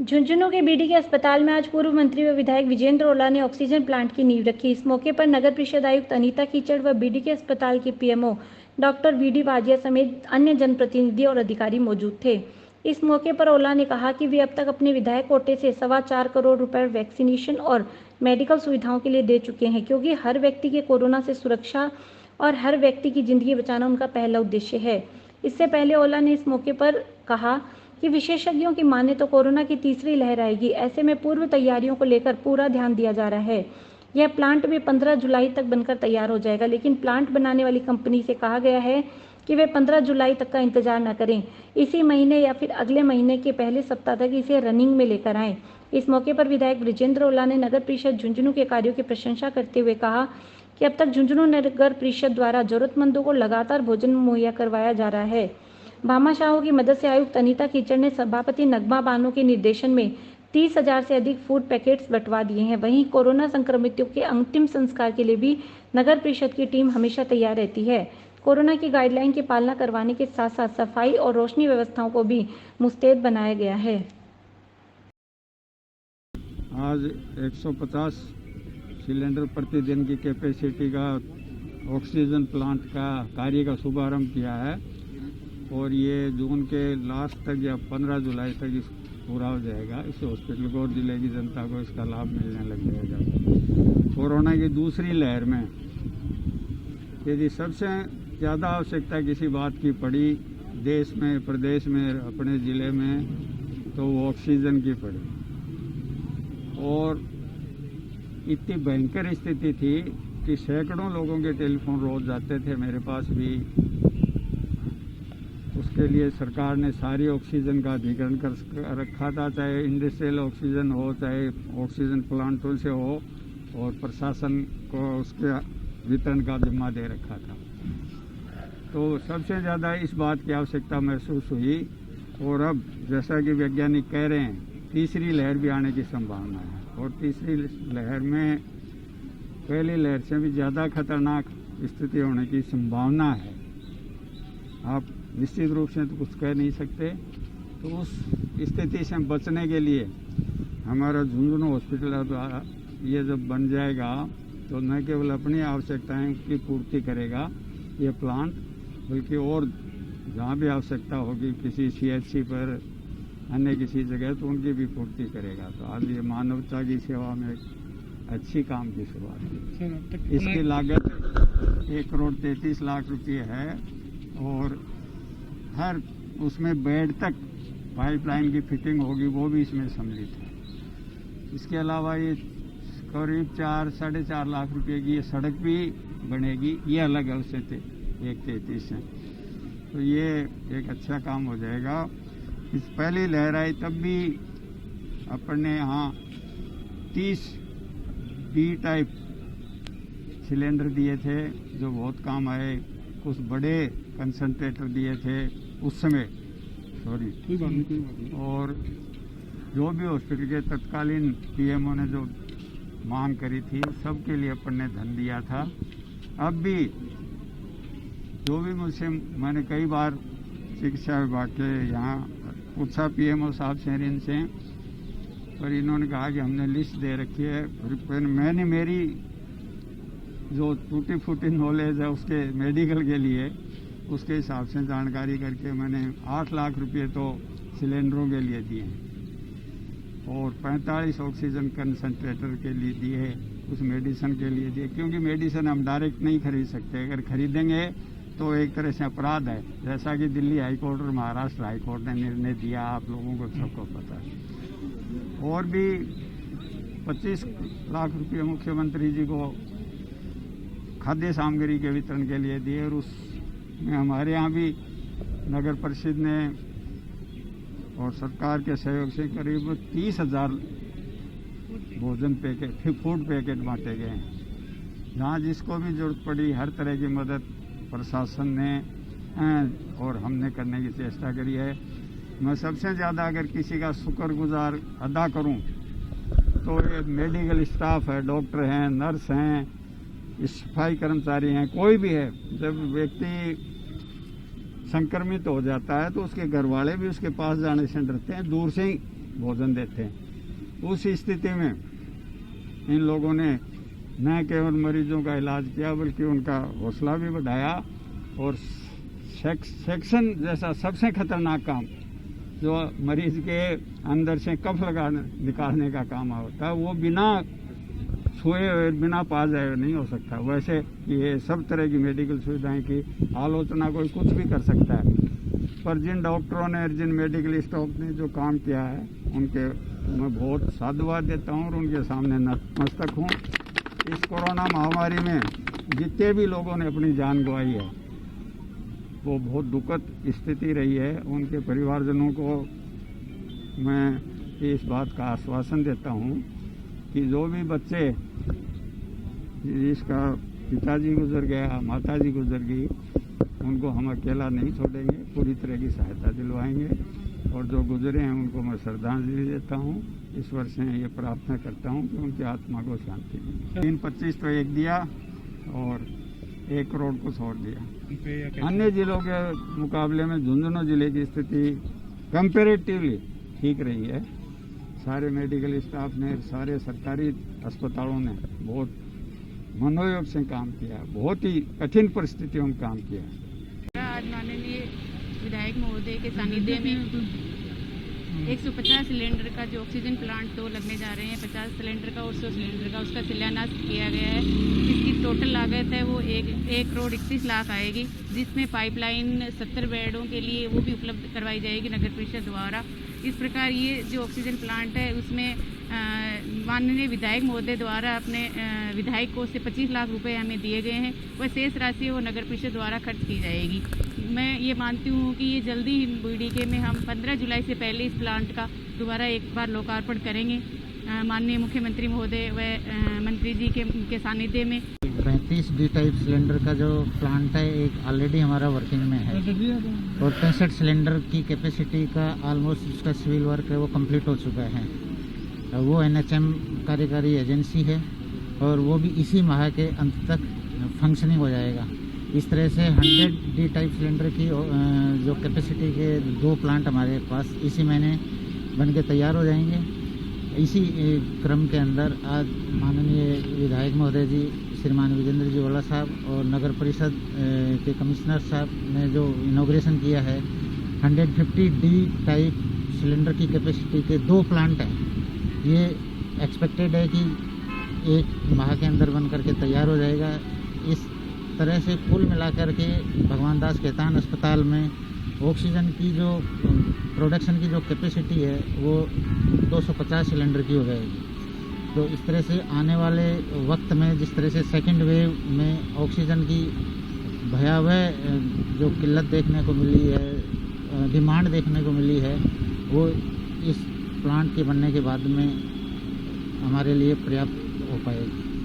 झुंझुनू के बीडी के अस्पताल में आज पूर्व मंत्री व विधायक विजेंद्र ओला ने ऑक्सीजन प्लांट की नींव रखी। इस मौके पर नगर परिषद आयुक्त अनीता कीचड़ व बीडी के अस्पताल के पीएमओ डॉक्टर वीडी वाजिया समेत अन्य जनप्रतिनिधि और अधिकारी मौजूद थे। इस मौके पर ओला ने कहा कि वे अब तक अपने विधायक कोटे से 4.25 करोड़ रुपए वैक्सीनेशन और मेडिकल सुविधाओं के लिए दे चुके हैं, क्योंकि हर व्यक्ति के कोरोना से सुरक्षा और हर व्यक्ति की जिंदगी बचाना उनका पहला उद्देश्य है। इससे पहले ओला ने इस मौके पर कहा कि विशेषज्ञों की माने तो कोरोना की तीसरी लहर आएगी। ऐसे में पूर्व तैयारियों को लेकर पूरा ध्यान दिया जा रहा है। यह प्लांट भी 15 जुलाई तक बनकर तैयार हो जाएगा, लेकिन प्लांट बनाने वाली कंपनी से कहा गया है कि वे 15 जुलाई तक का इंतजार न करें, इसी महीने या फिर अगले महीने के पहले सप्ताह तक इसे रनिंग में लेकर आएं। इस मौके पर विधायक विजेंद्र ओला ने नगर परिषद झुंझुनू के कार्यों की प्रशंसा करते हुए कहा कि अब तक झुंझुनू नगर परिषद द्वारा जरूरतमंदों को लगातार भोजन मुहैया करवाया जा रहा है। भामाशाहों की मदद से आयुक्त अनीता कीचड़ ने सभापति नगमा बानो के निर्देशन में 30,000 से अधिक फूड पैकेट्स बंटवा दिए हैं। वहीं कोरोना संक्रमितों के अंतिम संस्कार के लिए भी नगर परिषद की टीम हमेशा तैयार रहती है। कोरोना की गाइडलाइन की पालना करवाने के साथ साथ सफाई और रोशनी व्यवस्थाओं को भी मुस्तैद बनाया गया है। आज 150 सिलेंडर प्रतिदिन की कैपेसिटी का ऑक्सीजन प्लांट का कार्य का शुभारंभ किया है और ये जून के लास्ट तक या 15 जुलाई तक इस पूरा हो जाएगा। इस हॉस्पिटल को और जिले की जनता को इसका लाभ मिलने लग जाएगा। कोरोना की दूसरी लहर में यदि सबसे ज़्यादा आवश्यकता किसी बात की पड़ी देश में, प्रदेश में, अपने ज़िले में, तो वो ऑक्सीजन की पड़ी। और इतनी भयंकर स्थिति थी कि सैकड़ों लोगों के टेलीफोन रोज जाते थे, मेरे पास भी। उसके लिए सरकार ने सारी ऑक्सीजन का अधिग्रहण कर रखा था, चाहे इंडस्ट्रियल ऑक्सीजन हो, चाहे ऑक्सीजन प्लांटों से हो, और प्रशासन को उसके वितरण का जिम्मा दे रखा था। तो सबसे ज़्यादा इस बात की आवश्यकता महसूस हुई और अब जैसा कि वैज्ञानिक कह रहे हैं, तीसरी लहर भी आने की संभावना है और तीसरी लहर में पहली लहर से भी ज़्यादा खतरनाक स्थिति होने की संभावना है। आप निश्चित रूप से तो कुछ कह नहीं सकते। तो उस स्थिति से बचने के लिए हमारा झुंझुनू हॉस्पिटल द्वारा ये जब बन जाएगा तो न केवल अपनी आवश्यकताएं की पूर्ति करेगा ये प्लांट, बल्कि और जहाँ भी आवश्यकता होगी किसी CHC पर, अन्य किसी जगह, तो उनकी भी पूर्ति करेगा। तो आज ये मानवता की सेवा में अच्छी काम की शुरुआत की। इसकी लागत 1,33,00,000 रुपये है और हर उसमें बेड तक पाइपलाइन की फिटिंग होगी, वो भी इसमें सम्मिलित है। इसके अलावा ये करीब 4-4.5 लाख रुपए की ये सड़क भी बनेगी, ये अलग अलग से 1,33 है। तो ये एक अच्छा काम हो जाएगा। इस पहली लहर आई तब भी अपने यहाँ 30 D टाइप सिलेंडर दिए थे जो बहुत काम आए। कुछ बड़े कंसंट्रेटर दिए थे उस समय, और जो भी हॉस्पिटल के तत्कालीन पीएमओ ने जो मांग करी थी सबके लिए अपन ने धन दिया था। अब भी जो भी मुझसे, मैंने कई बार चिकित्सा विभाग के यहाँ पूछा पीएमओ साहब से, इनसे, पर इन्होंने कहा कि हमने लिस्ट दे रखी है। फिर मैंने मेरी जो टूटी फूटी नॉलेज है उसके मेडिकल के लिए, उसके हिसाब से जानकारी करके मैंने 8 लाख रुपए तो सिलेंडरों के लिए दिए और 45 ऑक्सीजन कंसंट्रेटर के लिए दिए, कुछ मेडिसिन के लिए दिए, क्योंकि मेडिसिन हम डायरेक्ट नहीं खरीद सकते। अगर खरीदेंगे तो एक तरह से अपराध है, जैसा कि दिल्ली हाईकोर्ट और महाराष्ट्र हाईकोर्ट ने निर्णय दिया, आप लोगों को सबको पता है। और भी 25 लाख रुपये मुख्यमंत्री जी को खाद्य सामग्री के वितरण के लिए दिए और उसमें हमारे यहाँ भी नगर परिषद ने और सरकार के सहयोग से करीब 30,000 भोजन पैकेट, फूड पैकेट बांटे गए हैं। जहाँ जिसको भी जरूरत पड़ी हर तरह की मदद प्रशासन ने और हमने करने की चेष्टा करी है। मैं सबसे ज़्यादा अगर किसी का शुक्रगुजार अदा करूं तो ये मेडिकल स्टाफ है, डॉक्टर हैं, नर्स हैं, सफाई कर्मचारी हैं, कोई भी है। जब व्यक्ति संक्रमित हो जाता है तो उसके घर वाले भी उसके पास जाने से डरते हैं, दूर से ही भोजन देते हैं। उस स्थिति में इन लोगों ने न केवल मरीजों का इलाज किया बल्कि उनका हौसला भी बढ़ाया और सेक्शन जैसा सबसे खतरनाक काम जो मरीज के अंदर से कफ निकालने का काम होता है वो बिना छुए हुए बिना पास जाए नहीं हो सकता। वैसे ये सब तरह की मेडिकल सुविधाएं की आलोचना कोई कुछ भी कर सकता है, पर जिन डॉक्टरों ने जिन मेडिकल स्टाफ ने जो काम किया है उनके मैं बहुत साधुवाद देता हूँ और उनके सामने नतमस्तक हूँ। इस कोरोना महामारी में जितने भी लोगों ने अपनी जान गंवाई है वो बहुत दुखद स्थिति रही है। उनके परिवारजनों को मैं इस बात का आश्वासन देता हूँ कि जो भी बच्चे जिसका पिताजी गुजर गया, माताजी गुजर गई, उनको हम अकेला नहीं छोड़ेंगे, पूरी तरह की सहायता दिलवाएंगे और जो गुजरे हैं उनको मैं श्रद्धांजलि देता हूँ। ईश्वर से ये प्रार्थना करता हूँ कि उनकी आत्मा को शांति मिले। 325 तो एक दिया और 1 करोड़ कुछ और दिया। अन्य जिलों के मुकाबले में झुंझुनू जिले की स्थिति कंपेरेटिवली ठीक रही है। सारे मेडिकल स्टाफ ने, सारे सरकारी अस्पतालों ने बहुत मनोयोग से काम किया, बहुत ही कठिन परिस्थितियों में काम किया। आज माननीय विधायक महोदय के सानिध्य में 150 सिलेंडर का जो ऑक्सीजन प्लांट 2 लगने जा रहे हैं, 50 सिलेंडर का और 100 सिलेंडर का, उसका शिलान्यास किया गया है। इसकी टोटल लागत है वो 1 करोड़ 31 लाख आएगी, जिसमें पाइपलाइन 70 बेडों के लिए वो भी उपलब्ध करवाई जाएगी नगर परिषद द्वारा। इस प्रकार ये जो ऑक्सीजन प्लांट है उसमें माननीय विधायक महोदय द्वारा अपने विधायक को से 25 लाख रुपए हमें दिए गए हैं। वह शेष राशि वो नगर परिषद द्वारा खर्च की जाएगी। मैं ये मानती हूँ कि ये जल्दी ही बीडीके में हम 15 जुलाई से पहले इस प्लांट का दोबारा एक बार लोकार्पण करेंगे माननीय मुख्यमंत्री महोदय व मंत्री जी के सानिध्य में। 35 डी टाइप सिलेंडर का जो प्लांट है एक ऑलरेडी हमारा वर्किंग में है और 65 सिलेंडर की कैपेसिटी का ऑलमोस्ट उसका सिविल वर्क है वो कंप्लीट हो चुका है। वो NHM कार्यकारी एजेंसी है और वो भी इसी माह के अंत तक फंक्शनिंग हो जाएगा। इस तरह से 100 डी टाइप सिलेंडर की जो कैपेसिटी के 2 प्लांट हमारे पास इसी महीने बन के तैयार हो जाएंगे। इसी क्रम के अंदर आज माननीय विधायक महोदय जी श्रीमान विजेंद्र जी ओला साहब और नगर परिषद के कमिश्नर साहब ने जो इनॉग्रेशन किया है 150 डी टाइप सिलेंडर की कैपेसिटी के 2 प्लांट हैं। ये एक्सपेक्टेड है कि 1 माह के अंदर बन करके तैयार हो जाएगा। इस तरह से कुल मिलाकर के भगवान दास खेतान अस्पताल में ऑक्सीजन की जो प्रोडक्शन की जो कैपेसिटी है वो 250 सिलेंडर की हो जाएगी। तो इस तरह से आने वाले वक्त में जिस तरह से सेकंड वेव में ऑक्सीजन की भयावह जो किल्लत देखने को मिली है, डिमांड देखने को मिली है, वो इस प्लांट के बनने के बाद में हमारे लिए पर्याप्त हो पाएगी।